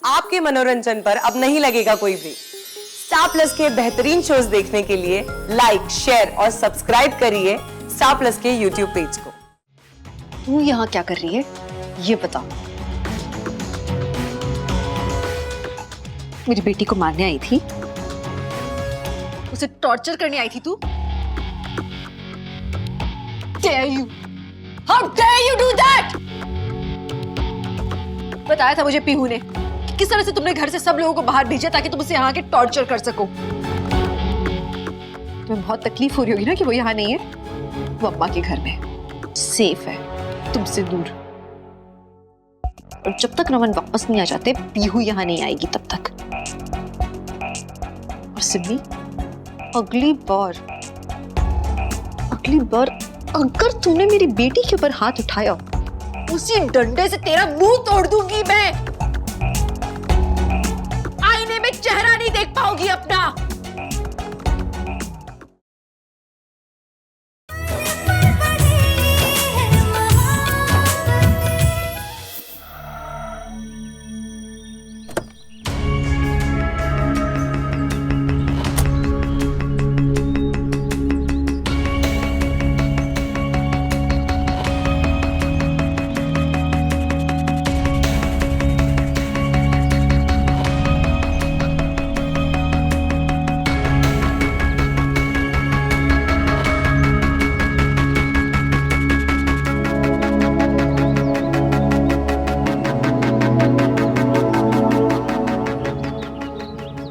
आपके मनोरंजन पर अब नहीं लगेगा कोई ब्रेक। स्टार प्लस के बेहतरीन शोज देखने के लिए लाइक, शेयर और सब्सक्राइब करिए स्टार प्लस के यूट्यूब पेज को। तू यहाँ क्या कर रही है ये बता। मेरी बेटी को मारने आई थी, उसे टॉर्चर करने आई थी तू? Dare you? How dare you do that? बताया था मुझे पीहू ने कि किस तरह से तुमने घर से सब लोगों को बाहर भेजा ताकि तुम उसे यहाँ के टॉर्चर कर सको। तुम्हें बहुत तकलीफ हो रही होगी ना कि वो यहाँ नहीं है। वो अम्मा के घर में सेफ है, तुमसे दूर। और जब तक रमन वापस नहीं आ जाते पीहू यहाँ नहीं आएगी तब तक। और सिमी, अगली बार अगर तुमने मेरी बेटी के ऊपर हाथ उठाया उसी डंडे से तेरा मुंह तोड़ दूंगी मैं। आईने में चेहरा नहीं देख पाओगी अपना।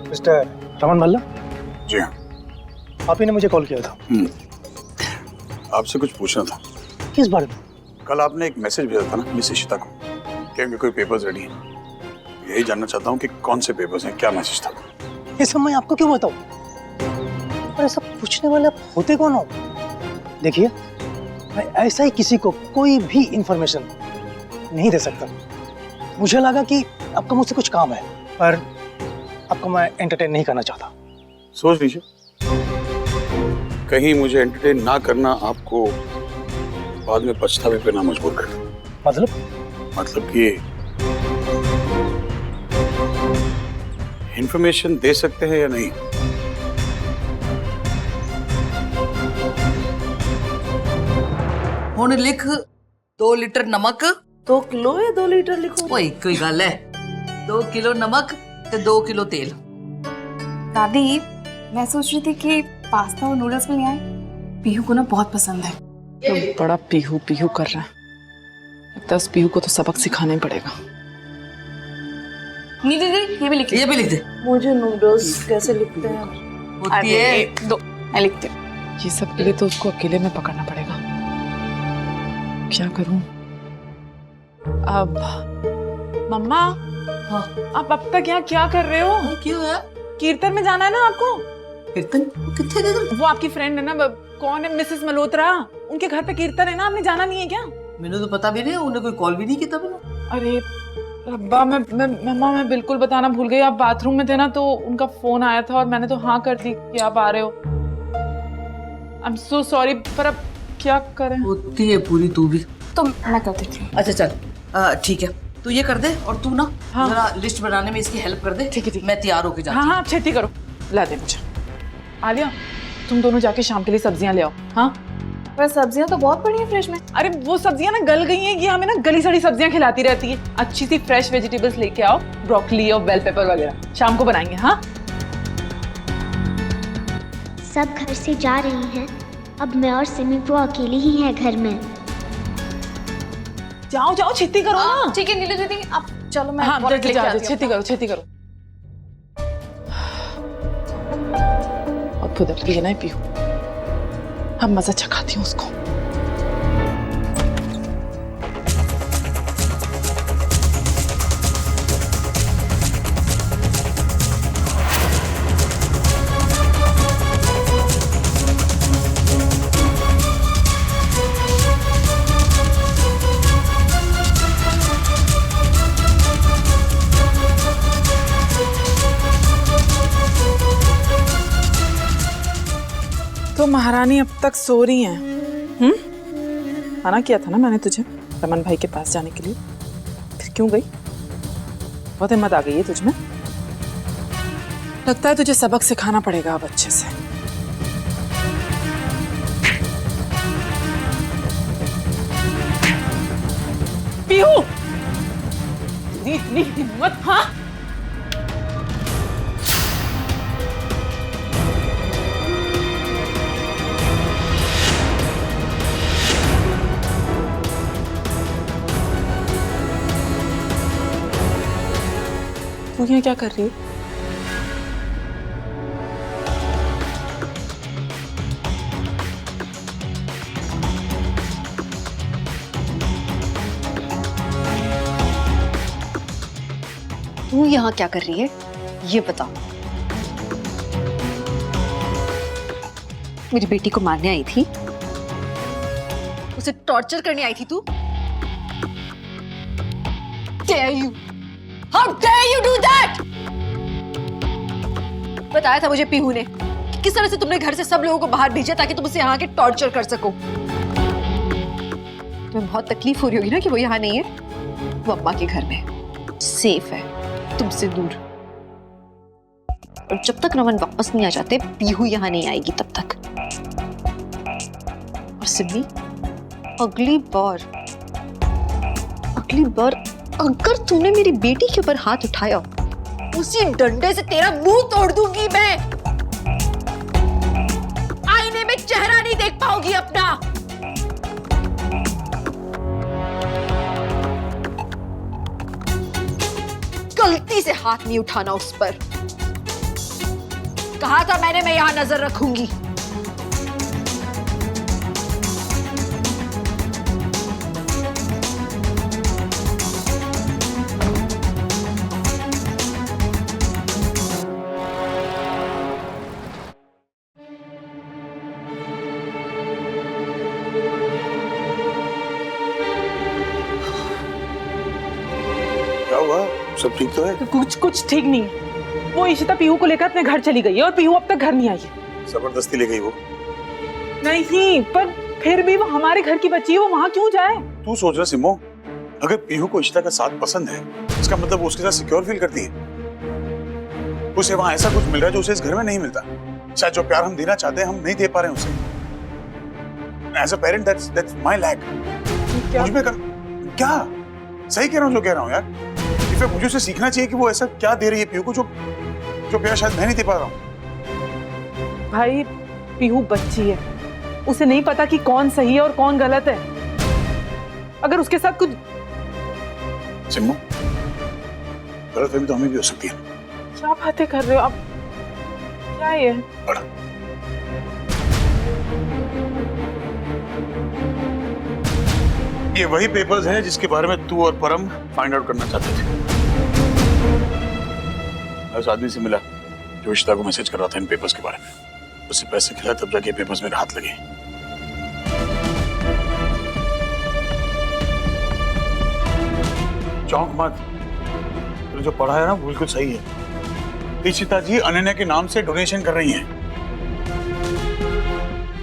मिस्टर रमन भल्ला? जी हाँ। आप ही ने मुझे कॉल किया था। आपसे कुछ पूछना था। किस बारे में? कल आपने एक मैसेज भेजा था ना मिस इशिता को कि उनके कोई पेपर्स रेडी हैं। यही जानना चाहता हूँ कि कौन से पेपर्स हैं, क्या मैसेज था? ये सब मैं आपको क्यों बताऊं? अरे सब पूछने वाले आप होते कौन हो? देखिए, मैं ऐसा ही किसी को कोई भी इंफॉर्मेशन नहीं दे सकता। मुझे लगा कि आपका मुझसे कुछ काम है, पर आपको मैं एंटरटेन नहीं करना चाहता। सोच लीजिए, कहीं मुझे एंटरटेन ना करना आपको बाद में पछतावे पे ना मजबूर कर दे। मतलब कि इंफॉर्मेशन दे सकते हैं या नहीं? हुण लिख 2 लीटर नमक 2 किलो या 2 लीटर लिखो? ओए कोई गल है 2 किलो नमक ते 2 किलो तेल। दादी, मैं सोच रही थी कि पास्ता और नूडल्स मिल आए। पीहू को ना बहुत पसंद है। तो बड़ा पीहू पीहू कर रहा है। लगता है उस पीहू को तो सबक सिखाना ही पड़ेगा। नहीं दीदी, ये भी लिख ये भी लिख दे। मुझे नूडल्स कैसे लिखते हैं? होती है दो, मैं लिखती हूँ। ये सब के लिए तो उसको अकेले में पकड़ना पड़ेगा। क्या करूं अब? मम्मा, हाँ। आप अब तक यहाँ क्या कर रहे हो? क्यों है? कीर्तन में जाना है ना आपको? कीर्तन कितने गए? वो आपकी फ्रेंड है ना, कौन है, मिसेस मल्होत्रा, उनके घर पे कीर्तन है ना, आपने जाना नहीं है क्या? मैंने तो पता भी नहीं, उन्हें कोई कॉल भी नहीं किया मैंने। अरे रब्बा, मम्मा मैं बिल्कुल बताना भूल गई। आप बाथरूम में थे ना तो उनका फोन आया था और मैंने तो हाँ कर दी कि आप आ रहे हो। आई एम सो सॉरी, पर अब क्या करें? होती है पूरी तू भी। तो मैं कर देती हूँ। अच्छा चल, ठीक है, तू ये कर दे और तू ना हाँ। जरा लिस्ट बनाने में इसकी हेल्प कर दे। ठीक है। मैं तैयार होके जाती हाँ हूँ। हाँ, आप छेती करो, ला दे मुझे। आलिया, तुम दोनों जाके शाम के लिए सब्जियां ले आओ। हाँ, पर सब्जियां तो बहुत पड़ी हैं फ्रिज में। अरे वो सब्जियां ना गल गई हैं, ये हमें ना गली सड़ी सब्जियां खिलाती रहती है। अच्छी सी फ्रेश वेजिटेबल्स लेके आओ, ब्रोकली और बेल पेपर वगैरह, शाम को बनाएंगे। हाँ, सब घर से जा रही हैं। अब मैं और सिमी बुआ अकेली ही हैं घर में। जाओ जाओ, छेती करो ना। ठीक है नीलू दीदी, आप चलो, मैं हाँ, वॉलेट लेके आती हूँ। छेती करो, छेती करो। और फुदकती है ना पीहू, हम मजा चखाती हूँ उसको। तो महारानी अब तक सो रही हैं? मना किया था ना मैंने तुझे रमन भाई के पास जाने के लिए, फिर क्यों गई? बहुत हिम्मत आ गई है तुझमें। लगता है तुझे सबक सिखाना पड़ेगा अब अच्छे से। पीहू, इतनी हिम्मत! हाँ, तू यहाँ क्या कर रही है? तू यहाँ क्या कर रही है ये बता। मेरी बेटी को मारने आई थी, उसे टॉर्चर करने आई थी तू? Dare you? How dare you do that? बताया था मुझे पीहू ने कि किस तरह से तुमने घर से सब लोगों को बाहर भेजा ताकि तुम उसे यहाँ के टॉर्चर कर सको। तुम्हें बहुत तकलीफ हो रही होगी ना कि वो यहाँ नहीं है, वो अम्मा के घर में सेफ है, तुमसे दूर। और जब तक रमन वापस नहीं आ जाते पीहू यहाँ नहीं आएगी तब तक। और सिम्मी, अगली बार अगर तुमने मेरी बेटी के ऊपर हाथ उठाया उसी डंडे से तेरा मुंह तोड़ दूंगी मैं। आईने में चेहरा नहीं देख पाओगी अपना। गलती से हाथ नहीं उठाना उस पर। कहा था मैंने, मैं यहां नजर रखूंगी। क्या हुआ? सब ठीक तो है? कुछ ठीक नहीं है। वो इशिता पीहू को लेकर अपने घर चली गई है और पीहू अब तक घर नहीं आई है। जबरदस्ती ले गई वो? नहीं, पर फिर भी वो हमारे घर की बच्ची है, वो वहां क्यों जाए? तू सोच रहा सिमो, अगर पीहू को इशिता का साथ पसंद है इसका मतलब वो उसके साथ सिक्योर फील करती है। उसे वहां ऐसा कुछ मिल रहा है जो उसे इस घर में नहीं मिलता। शायद जो प्यार हम देना चाहते हैं हम नहीं दे पा रहे हैं उसे। As a parent that's my lack. मुझ में क्या सही कह रहा हूँ जो कह रहा हूँ यार। इनफैक्ट मुझे उसे सीखना चाहिए कि वो ऐसा क्या दे रही है पीहू को जो प्यार शायद मैं नहीं दे पा रहा हूँ। भाई, पीहू बच्ची है, उसे नहीं पता कि कौन सही है और कौन गलत है। अगर उसके साथ कुछ सिम्मू, गलतफहमी तो हमें भी हो सकती है। क्या बातें कर रहे हो आप? क्या ये? बड़ा ये वही पेपर्स हैं जिसके बारे में तू और परम फाइंड आउट करना चाहते थे। मैं उस आदमी से मिला जो इशिता को मैसेज कर रहा था इन पेपर्स के बारे में। उससे पैसे खिलाए तब जाके पेपर्स मेरे हाथ लगे। चौंक मत, तूने जो पढ़ा है ना बिल्कुल सही है। इशिता जी अनन्या के नाम से डोनेशन कर रही हैं।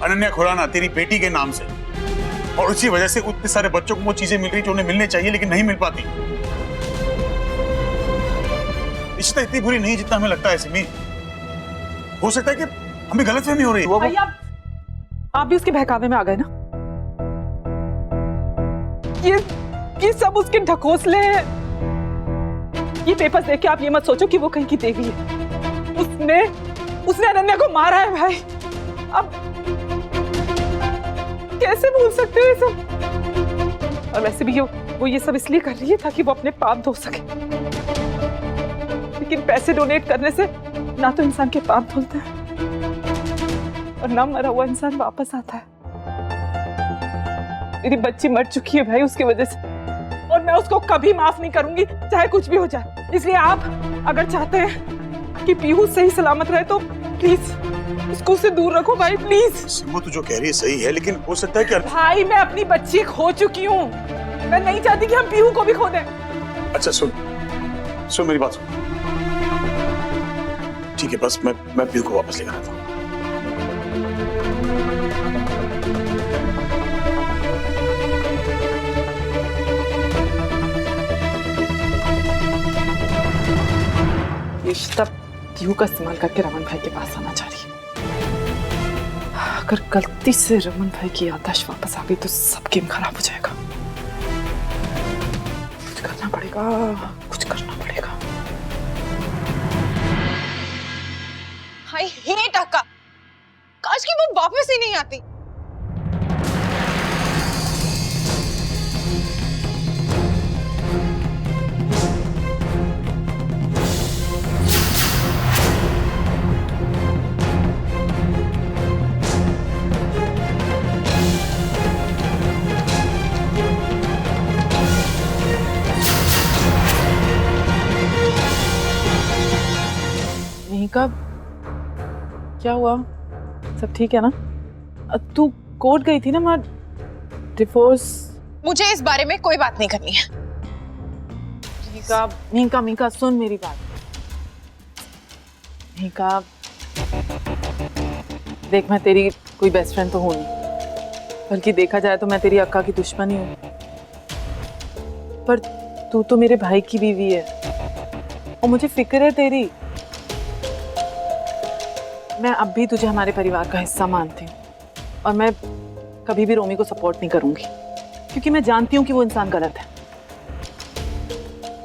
अनन्या खुराना तेरी बेटी के नाम से, और उसी वजह से उतने सारे बच्चों को वो चीजें मिल रही जो उन्हें मिलने चाहिए लेकिन नहीं मिल पाती। इशिता इतनी बुरी नहीं जितना हमें लगता है सिमी। हो सकता है कि हमें गलतफहमी हो रही है। भाई, आप भी उसके बहकावे में आ गए ना। ये सब उसके ढकोसले हैं। ये पेपर्स देख के आप ये मत सोचो कि वो कहीं की देवी है। उसने अनन्या को मारा है भाई। अब कैसे भूल सकते हो ये सब? और वैसे भी वो ये सब इसलिए कर रही है ताकि वो अपने पाप धो सके। लेकिन पैसे डोनेट करने से ना तो इंसान के पाप धुलते हैं और ना मरा हुआ इंसान वापस आता है। मेरी बच्ची मर चुकी है भाई उसकी वजह से, और मैं उसको कभी माफ नहीं करूंगी चाहे कुछ भी हो जाए। इसलिए आप अगर चाहते हैं कि पीहू सही सलामत रहे तो प्लीज उसको उससे दूर रखो भाई, प्लीज। सिम्मू तू जो कह रही है सही है, लेकिन हो सकता है कि भाई मैं अपनी बच्ची खो चुकी हूँ। मैं नहीं चाहती कि हम पीहू को भी खो दें। अच्छा सुन मेरी बात सुन। ठीक है, बस मैं पीहू को वापस लेकर आता हूँ। ये रिश्ता पीहू का इस्तेमाल करके रमन भाई के पास आना चाह रही है। अगर गलती से रमन भाई की याददाश्त वापस आ गई तो सब गेम खराब हो जाएगा। कुछ करना पड़ेगा, कुछ करना पड़ेगा। आई हेट अक्का, काश कि वो वापस ही नहीं आती। कब क्या हुआ? सब ठीक है ना? तू कोर्ट गई थी ना माँ, डिवोर्स। मुझे इस बारे में कोई बात नहीं करनी है। मीका सुन मेरी बात। मीका देख, मैं तेरी कोई बेस्ट फ्रेंड तो हूँ नहीं, बल्कि देखा जाए तो मैं तेरी अक्का की दुश्मन ही हूँ। पर तू तो मेरे भाई की बीवी है और मुझे फिक्र है तेरी। मैं अब भी तुझे हमारे परिवार का हिस्सा मानती हूँ और मैं कभी भी रोमी को सपोर्ट नहीं करूंगी, क्योंकि मैं जानती हूँ कि वो इंसान गलत है।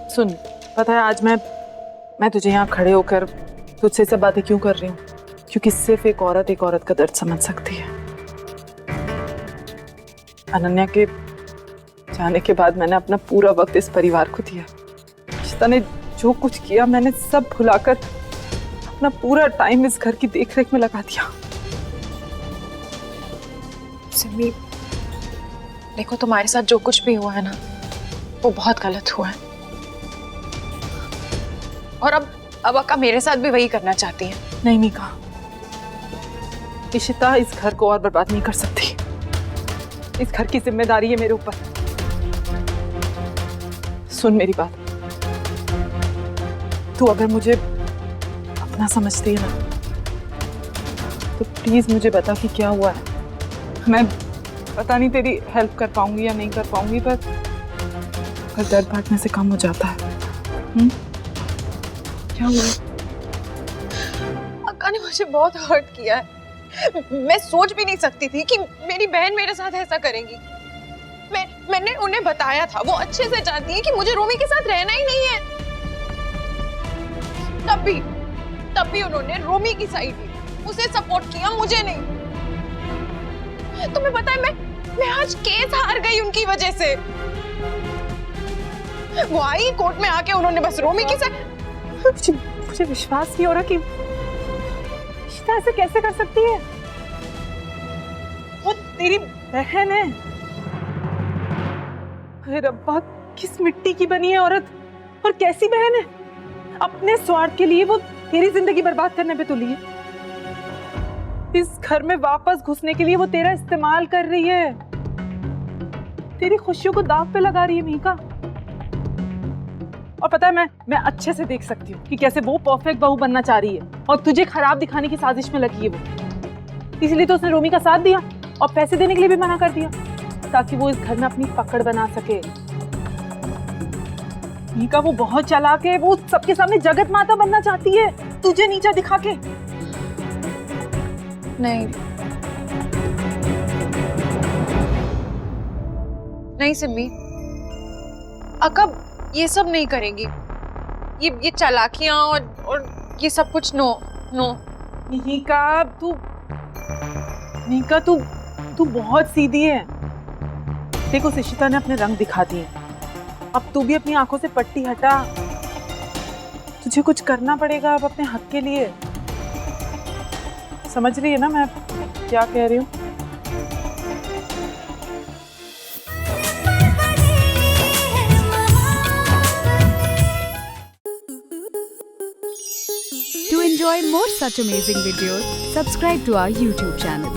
सुन, पता है आज मैं तुझे यहाँ खड़े होकर तुझसे सब बातें क्यों कर रही हूँ? क्योंकि सिर्फ एक औरत का दर्द समझ सकती है। अनन्या के जाने के बाद मैंने अपना पूरा वक्त इस परिवार को दिया। रिश्ता ने जो कुछ किया मैंने सब भुलाकर अपना पूरा टाइम इस घर की देखरेख में लगा दिया। सिमी, देखो तुम्हारे साथ जो कुछ भी हुआ है ना, वो बहुत गलत हुआ है। और अब अक्का मेरे साथ भी वही करना चाहती है। नहीं मीका, इशिता इस घर को और बर्बाद नहीं कर सकती। इस घर की जिम्मेदारी है मेरे ऊपर। सुन मेरी बात, तू अगर मुझे अपना समझती है ना, तो प्लीज मुझे बता कि क्या हुआ है। मैं पता नहीं तेरी हेल्प कर पाऊंगी या नहीं कर पाऊंगी, पर दर्द बांटने से कम हो जाता है। क्या हुआ? अक्का ने मुझे बहुत हर्ट किया है। मैं सोच भी नहीं सकती थी कि मेरी बहन मेरे साथ ऐसा करेंगी। मैंने उन्हें बताया था, वो अच्छे से जानती है कि मुझे रोमी के साथ रहना ही नहीं है। तब भी उन्होंने रोमी की साइड ली, उसे सपोर्ट किया, मुझे नहीं। तुम्हें पता है मैं आज केस हार गई उनकी वजह से। वो आई कोर्ट में आके उन्होंने बस रोमी की साइड। मुझे विश्वास नहीं हो रहा कि इशिता ऐसे कैसे कर सकती है। वो तेरी बहन है। अरे रब्बा, किस मिट्टी की बनी है औरत, और कैसी बहन है। अपने स्वार्थ के लिए वो तेरी जिंदगी बर्बाद करने पे तुली है। इस घर में वापस घुसने के लिए वो तेरा इस्तेमाल कर रही है, तेरी खुशियों को दांव पे लगा रही है मीका। और पता है मैं अच्छे से देख सकती हूँ कि कैसे वो परफेक्ट बहू बनना चाह रही है और तुझे खराब दिखाने की साजिश में लगी है वो। इसलिए तो उसने रोमी का साथ दिया और पैसे देने के लिए भी मना कर दिया, ताकि वो इस घर में अपनी पकड़ बना सके। मीका वो बहुत चालाक है, वो सबके सामने जगत माता बनना चाहती है, तुझे नीचा दिखा के। नहीं सिम्मी, अक्का ये सब नहीं करेंगी। ये चालाकियां और ये सब कुछ नो। मीका तू बहुत सीधी है। देखो इशिता ने अपने रंग दिखा दिए, अब तू भी अपनी आंखों से पट्टी हटा। तुझे कुछ करना पड़ेगा अब अपने हक के लिए। समझ रही है ना मैं क्या कह रही हूँ? To enjoy more such amazing videos, subscribe to our YouTube channel.